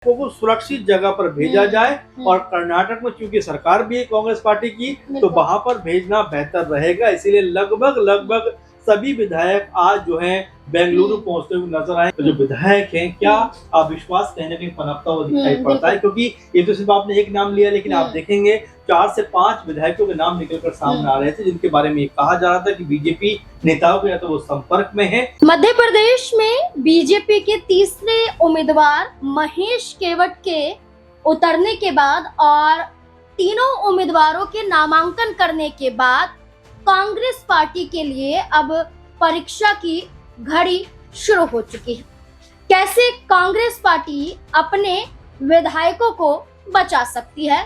को सुरक्षित जगह पर भेजा जाए और कर्नाटक में चूंकि सरकार भी है कांग्रेस पार्टी की, तो वहां पर भेजना बेहतर रहेगा। इसीलिए लगभग सभी विधायक आज जो हैं बेंगलुरु पहुंचते हुए नजर आए। तो जो विधायक हैं, क्या अविश्वास कहीं ना कहीं पनपता हुआ दिखाई पड़ता है, क्योंकि ये तो सिर्फ आपने एक नाम लिया, लेकिन आप देखेंगे 4 से 5 विधायकों के नाम निकलकर सामने आ रहे थे, जिनके बारे में कहा जा रहा था कि बीजेपी नेताओं के या तो वो संपर्क में है। मध्य प्रदेश में बीजेपी के तीसरे उम्मीदवार महेश केवट के उतरने के बाद और तीनों उम्मीदवारों के नामांकन करने के बाद कांग्रेस पार्टी के लिए अब परीक्षा की घड़ी शुरू हो चुकी है। कैसे कांग्रेस पार्टी अपने विधायकों को बचा सकती है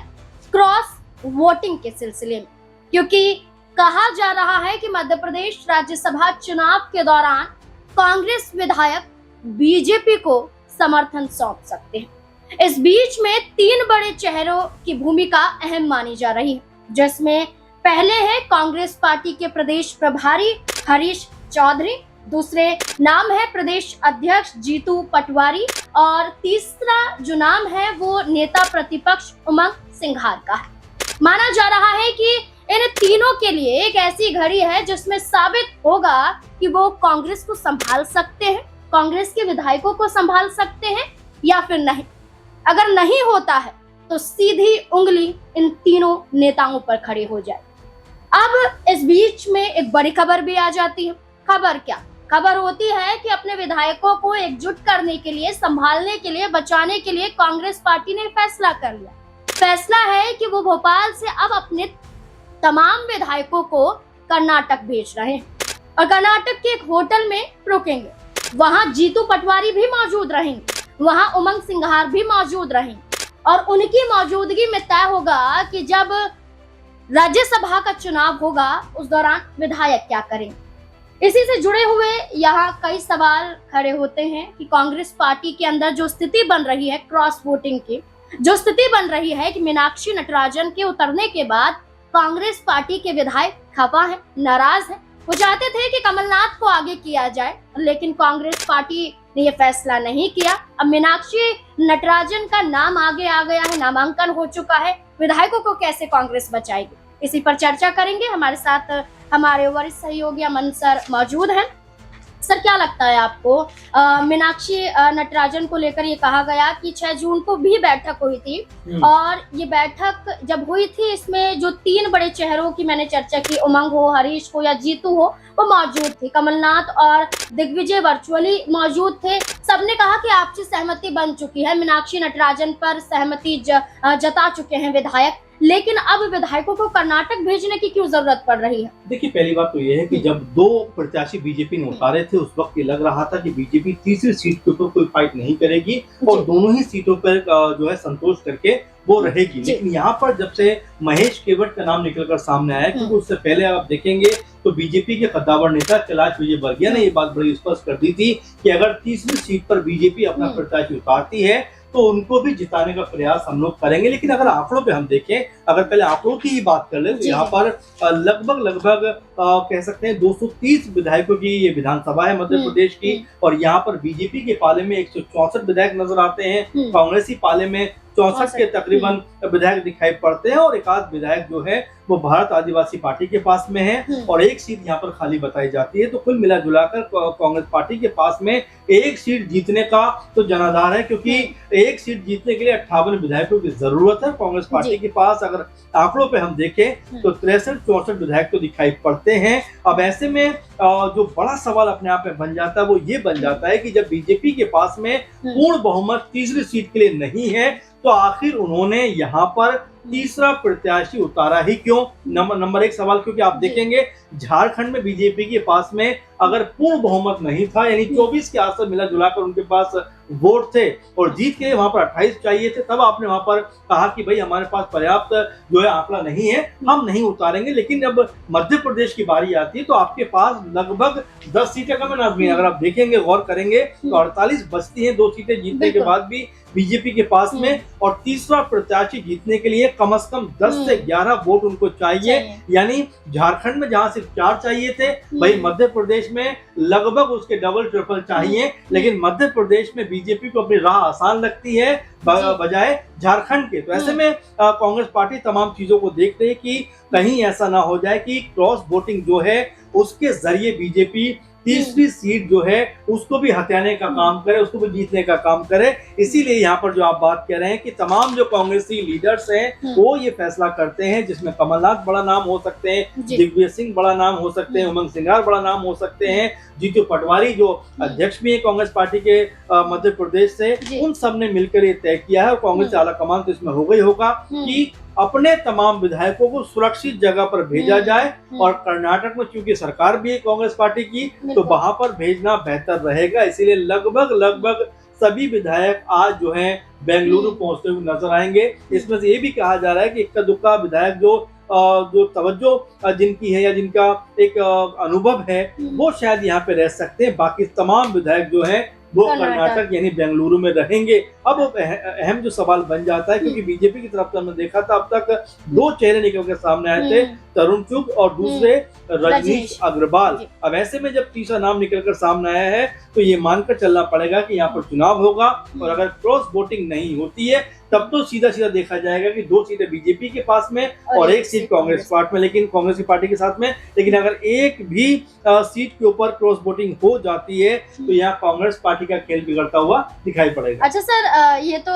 क्रॉस वोटिंग के सिलसिले में, क्योंकि कहा जा रहा है कि मध्य प्रदेश राज्यसभा चुनाव के दौरान कांग्रेस विधायक बीजेपी को समर्थन सौंप सकते हैं। इस बीच में 3 बड़े चेहरों की भूमिका अहम मानी जा रही है, जिसमें पहले है कांग्रेस पार्टी के प्रदेश प्रभारी हरीश चौधरी, दूसरे नाम है प्रदेश अध्यक्ष जीतू पटवारी और तीसरा जो नाम है वो नेता प्रतिपक्ष उमंग सिंघार का है। माना जा रहा है कि इन तीनों के लिए एक ऐसी घड़ी है जिसमें साबित होगा कि वो कांग्रेस को संभाल सकते हैं, कांग्रेस के विधायकों को संभाल सकते हैं या फिर नहीं। अगर नहीं होता है तो सीधी उंगली इन तीनों नेताओं पर खड़ी हो जाए। अब इस बीच में एक बड़ी खबर भी आ जाती है। खबर क्या? खबर होती है कि अपने विधायकों को एकजुट करने के लिए, संभालने के लिए, बचाने के लिए कांग्रेस पार्टी ने फैसला कर लिया। फैसला है कि वो भोपाल से अब अपने तमाम विधायकों को कर्नाटक भेज रहे हैं और कर्नाटक के एक होटल में रुकेंगे। वहां जीतू पटवारी भी मौजूद रहेंगे, वहां उमंग सिंघार भी मौजूद रहेंगे और उनकी मौजूदगी में तय होगा कि जब राज्यसभा का चुनाव होगा उस दौरान विधायक क्या करेंगे। इसी से जुड़े हुए यहाँ कई सवाल खड़े होते हैं कि कांग्रेस पार्टी के अंदर जो स्थिति बन रही है क्रॉस वोटिंग की, जो स्थिति बन रही है कि मीनाक्षी नटराजन के उतरने के बाद कांग्रेस पार्टी के विधायक खफा है, नाराज है। वो चाहते थे कि कमलनाथ को आगे किया जाए, लेकिन कांग्रेस पार्टी ने ये फैसला नहीं किया। अब मीनाक्षी नटराजन का नाम आगे आ गया है, नामांकन हो चुका है। विधायकों को कैसे कांग्रेस बचाएगी, इसी पर चर्चा करेंगे। हमारे साथ हमारे वरिष्ठ सहयोगी अमन सर मौजूद हैं। सर, क्या लगता है आपको, मीनाक्षी नटराजन को लेकर ये कहा गया कि 6 जून को भी बैठक हुई थी और ये बैठक जब हुई थी इसमें जो 3 बड़े चेहरों की मैंने चर्चा की, उमंग हो, हरीश हो या जीतू हो, वो मौजूद थे। कमलनाथ और दिग्विजय वर्चुअली मौजूद थे। सबने कहा कि आपसी सहमति बन चुकी है, मीनाक्षी नटराजन पर सहमति जता चुके हैं विधायक, लेकिन अब विधायकों को कर्नाटक भेजने की क्यों जरूरत पड़ रही है? देखिए, पहली बात तो ये है कि जब 2 प्रत्याशी बीजेपी ने उतारे थे उस वक्त ये लग रहा था कि बीजेपी तीसरी सीट के ऊपर कोई फाइट नहीं करेगी और दोनों ही सीटों पर जो है संतोष करके वो रहेगी। लेकिन यहाँ पर जब से महेश केवट का नाम निकलकर सामने आया, क्योंकि उससे पहले आप देखेंगे तो बीजेपी के कद्दावर नेता कैलाश विजयवर्गीय ने ये बात बड़ी स्पष्ट कर दी थी कि अगर तीसरी सीट पर बीजेपी अपना प्रत्याशी उतारती है तो उनको भी जिताने का प्रयास हम लोग करेंगे। लेकिन अगर आंकड़ों पे हम देखें, अगर पहले आंकड़ों की ही बात कर ले तो यहाँ पर लगभग कह सकते हैं 230 विधायकों की ये विधानसभा है मध्य प्रदेश की, और यहाँ पर बीजेपी के पाले में 164 विधायक नजर आते हैं, कांग्रेसी पाले में 64 के तकरीबन विधायक दिखाई पड़ते हैं और एक आध विधायक जो है वो भारत आदिवासी पार्टी के पास में है और एक सीट यहाँ पर खाली बताई जाती है। तो कुल मिला जुलाकर कांग्रेस पार्टी के पास में एक सीट जीतने का तो जनाधार है, क्योंकि एक सीट जीतने के लिए 58 विधायकों की जरूरत है कांग्रेस पार्टी के पास। अगर आंकड़ों पे हम देखें तो 63-64 विधायक तो दिखाई पड़ते हैं। अब ऐसे में जो बड़ा सवाल अपने आप में बन जाता है वो ये बन जाता है कि जब बीजेपी के पास में पूर्ण बहुमत तीसरी सीट के लिए नहीं है तो आखिर उन्होंने यहाँ पर तीसरा प्रत्याशी उतारा ही क्यों? नंबर 1 सवाल, क्योंकि आप देखेंगे झारखंड में बीजेपी के पास में अगर पूर्ण बहुमत नहीं था, यानी 24 के आसपास मिला जुलाकर उनके पास वोट थे और जीत के वहां पर 28 चाहिए थे, तब आपने वहां पर कहा कि भाई हमारे पास पर्याप्त जो है आंकड़ा नहीं है, हम नहीं उतारेंगे। लेकिन जब मध्य प्रदेश की बारी आती है तो आपके पास लगभग 10 सीटें कम है। अगर आप देखेंगे, गौर करेंगे तो 48 बचती हैं 2 सीटें जीतने के बाद भी बीजेपी के पास में, और तीसरा प्रत्याशी जीतने के लिए कम से कम 10 से 11 वोट उनको चाहिए। यानी झारखंड में जहां सिर्फ 4 चाहिए थे, वही मध्य प्रदेश में लगभग उसके डबल ट्रिपल चाहिए। लेकिन मध्य प्रदेश में बीजेपी को अपनी राह आसान लगती है बजाय झारखंड के। तो ऐसे में कांग्रेस पार्टी तमाम चीजों को देख रही है कि कहीं ऐसा ना हो जाए कि क्रॉस वोटिंग जो है उसके जरिए बीजेपी तीसरी सीट जो है उसको भी हथियाने का काम करे, उसको भी जीतने का काम करे। इसीलिए यहाँ पर जो आप बात कह रहे हैं कि तमाम जो कांग्रेसी लीडर्स हैं वो ये फैसला करते हैं, जिसमें कमलनाथ बड़ा नाम हो सकते हैं, दिग्विजय सिंह बड़ा नाम हो सकते हैं, उमंग सिंघार बड़ा नाम हो सकते हैं, जीतू पटवारी जो अध्यक्ष भी है कांग्रेस पार्टी के मध्य प्रदेश से, उन सब ने मिलकर ये तय किया है। कांग्रेस से आला कमान तो इसमें हो गई होगा कि अपने तमाम विधायकों को सुरक्षित जगह पर भेजा जाए, और कर्नाटक में चूंकि सरकार भी है कांग्रेस पार्टी की, तो वहां पर भेजना बेहतर रहेगा। इसीलिए लगभग सभी विधायक आज जो हैं बेंगलुरु पहुंचते हुए नजर आएंगे। इसमें से ये भी कहा जा रहा है कि इक्का दुक्का विधायक जो तवज्जो जिनकी है या जिनका एक अनुभव है वो शायद यहाँ पे रह सकते हैं। बाकी तमाम विधायक जो हैं वो कर्नाटक यानी बेंगलुरु में रहेंगे। अब अहम जो सवाल बन जाता है, क्योंकि बीजेपी की तरफ से हमने देखा था अब तक 2 चेहरे निकल के सामने आए थे, तरुण चुग और दूसरे रजनीश अग्रवाल। अब ऐसे में जब तीसरा नाम निकलकर सामने आया है तो ये मानकर चलना पड़ेगा कि यहाँ पर चुनाव होगा, और अगर क्रॉस वोटिंग नहीं होती है तब तो सीधा सीधा देखा जाएगा कि 2 सीटें बीजेपी के पास में और 1 सीट कांग्रेस पार्टी में, लेकिन कांग्रेस की पार्टी के साथ में। लेकिन अगर एक भी सीट के ऊपर क्रॉस वोटिंग हो जाती है तो यहाँ कांग्रेस पार्टी का खेल बिगड़ता हुआ दिखाई पड़ेगा। अच्छा सर, ये तो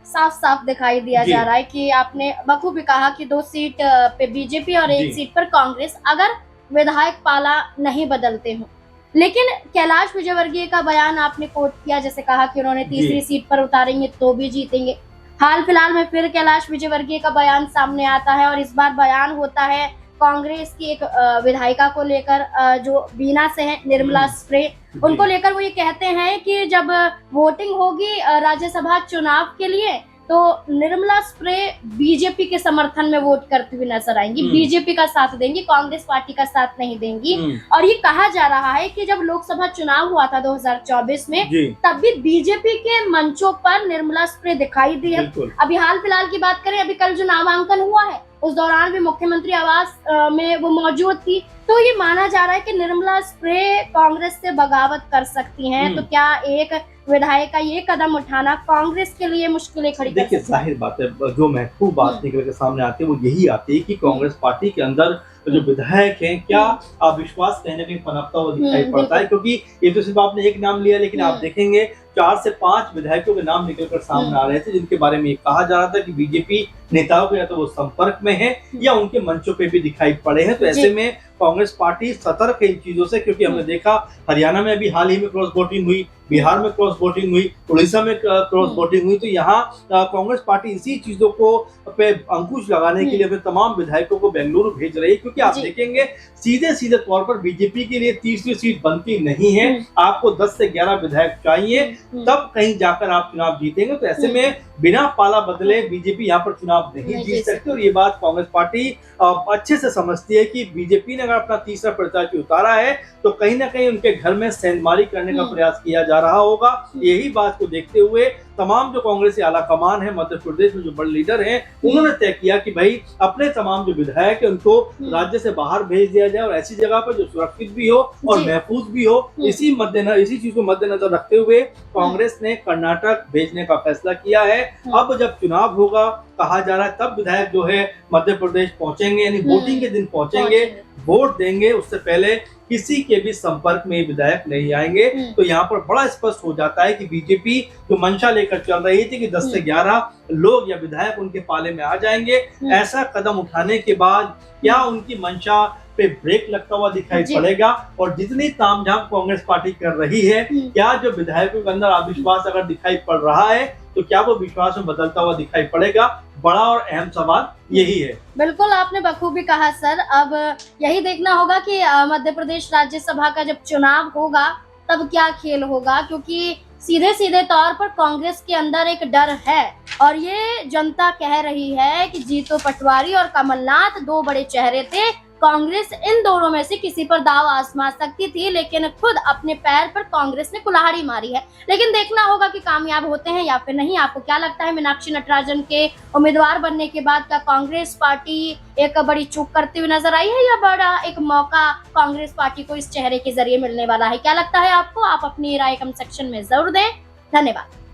साफ साफ दिखाई दिया जा रहा है कि आपने बखूबी कहा कि 2 सीट पे बीजेपी और 1 सीट पर कांग्रेस, अगर विधायक पाला नहीं बदलते हो। लेकिन कैलाश विजयवर्गीय का बयान आपने कोट किया, जैसे कहा कि उन्होंने तीसरी सीट पर उतारेंगे तो भी जीतेंगे। हाल फिलहाल में फिर कैलाश विजयवर्गीय का बयान सामने आता है, और इस बार बयान होता है कांग्रेस की एक विधायिका को लेकर, जो बीना से है, निर्मला स्प्रे, उनको लेकर। वो ये कहते हैं कि जब वोटिंग होगी राज्यसभा चुनाव के लिए तो निर्मला स्प्रे बीजेपी के समर्थन में वोट करती हुई नजर आएंगी, बीजेपी का साथ देंगी, कांग्रेस पार्टी का साथ नहीं देंगी। और ये कहा जा रहा है कि जब लोकसभा चुनाव हुआ था 2024 में, तब भी बीजेपी के मंचों पर निर्मला स्प्रे दिखाई दी है। अभी हाल फिलहाल की बात करें, अभी कल जो नामांकन हुआ है उस दौरान भी मुख्यमंत्री आवास में वो मौजूद थी। तो ये माना जा रहा है कि निर्मला स्प्रे कांग्रेस से बगावत कर सकती हैं। तो क्या एक विधायक का ये कदम उठाना कांग्रेस के लिए मुश्किलें खड़ी कर सकती है? देखिए, जाहिर बात है, जो महत्वपूर्ण बात निकल के सामने आती है वो यही आती है कि कांग्रेस पार्टी के अंदर जो विधायक हैं, क्या अविश्वास कहीं ना कहीं पनपता हुआ दिखाई पड़ता है। क्योंकि ये तो सिर्फ आपने एक नाम लिया, लेकिन आप देखेंगे 4 से 5 विधायकों के नाम निकलकर सामने आ रहे थे, जिनके बारे में कहा जा रहा था कि बीजेपी नेताओं के या तो वो संपर्क में है या उनके मंचों पे भी दिखाई पड़े हैं। तो ऐसे में कांग्रेस पार्टी सतर्क है इन चीजों से, क्योंकि हमने देखा हरियाणा में अभी हाल ही में क्रॉस वोटिंग हुई, बिहार में क्रॉस वोटिंग हुई, उड़ीसा में क्रॉस वोटिंग हुई। तो यहाँ कांग्रेस पार्टी इसी चीजों को पे अंकुश लगाने के लिए अपने तमाम विधायकों को बेंगलुरु भेज रही है। क्योंकि आप देखेंगे सीधे तौर पर बीजेपी के लिए तीसरी सीट बनती नहीं है, आपको 10 से 11 विधायक चाहिए, तब कहीं जाकर आप चुनाव जीतेंगे। तो ऐसे में बिना पाला बदले बीजेपी यहाँ पर चुनाव नहीं जीत सकती, और ये बात कांग्रेस पार्टी अच्छे से समझती है कि बीजेपी ने अगर अपना तीसरा प्रत्याशी उतारा है तो कहीं ना कहीं उनके घर में सेंधमारी करने का प्रयास किया जा रहा होगा। यही बात को देखते हुए तमाम जो कांग्रेसी आला कमान है मध्य प्रदेश में, जो बड़े लीडर हैं, उन्होंने तय किया कि भाई अपने तमाम जो विधायक है उनको राज्य से बाहर भेज दिया जाए, और ऐसी जगह पर जो सुरक्षित भी हो और महफूज भी हो। इसी चीज को मद्देनजर रखते हुए कांग्रेस ने कर्नाटक भेजने का फैसला किया है। अब जब चुनाव होगा, कहा जा रहा है, तब विधायक जो है मध्य प्रदेश पहुंचेंगे, यानी वोटिंग के दिन पहुंचेंगे, वोट देंगे। उससे पहले किसी के भी संपर्क में विधायक नहीं आएंगे। तो यहाँ पर बड़ा स्पष्ट हो जाता है कि बीजेपी जो मंशा लेकर चल रही थी कि 10 से 11 लोग या विधायक उनके पाले में आ जाएंगे, ऐसा कदम उठाने के बाद क्या उनकी मंशा पे ब्रेक लगता हुआ दिखाई पड़ेगा? और जितनी तामझाम कांग्रेस पार्टी कर रही है, क्या जो विधायकों के अंदर अविश्वास अगर दिखाई पड़ रहा है तो क्या वो विश्वास में बदलता हुआ दिखाई पड़ेगा? बड़ा और अहम सवाल यही है। बिल्कुल, आपने बखूबी कहा सर। अब यही देखना होगा कि मध्य प्रदेश राज्यसभा का जब चुनाव होगा तब क्या खेल होगा, क्योंकि सीधे तौर पर कांग्रेस के अंदर एक डर है, और ये जनता कह रही है कि जीतू पटवारी और कमलनाथ 2 बड़े चेहरे थे, कांग्रेस इन दोनों में से किसी पर दाव आजमा सकती थी, लेकिन खुद अपने पैर पर कांग्रेस ने कुल्हाड़ी मारी है। लेकिन देखना होगा कि कामयाब होते हैं या फिर नहीं। आपको क्या लगता है, मीनाक्षी नटराजन के उम्मीदवार बनने के बाद का कांग्रेस पार्टी एक बड़ी चूक करती हुई नजर आई है या बड़ा एक मौका कांग्रेस पार्टी को इस चेहरे के जरिए मिलने वाला है? क्या लगता है आपको? आप अपनी राय कमेंट सेक्शन में जरूर दें। धन्यवाद।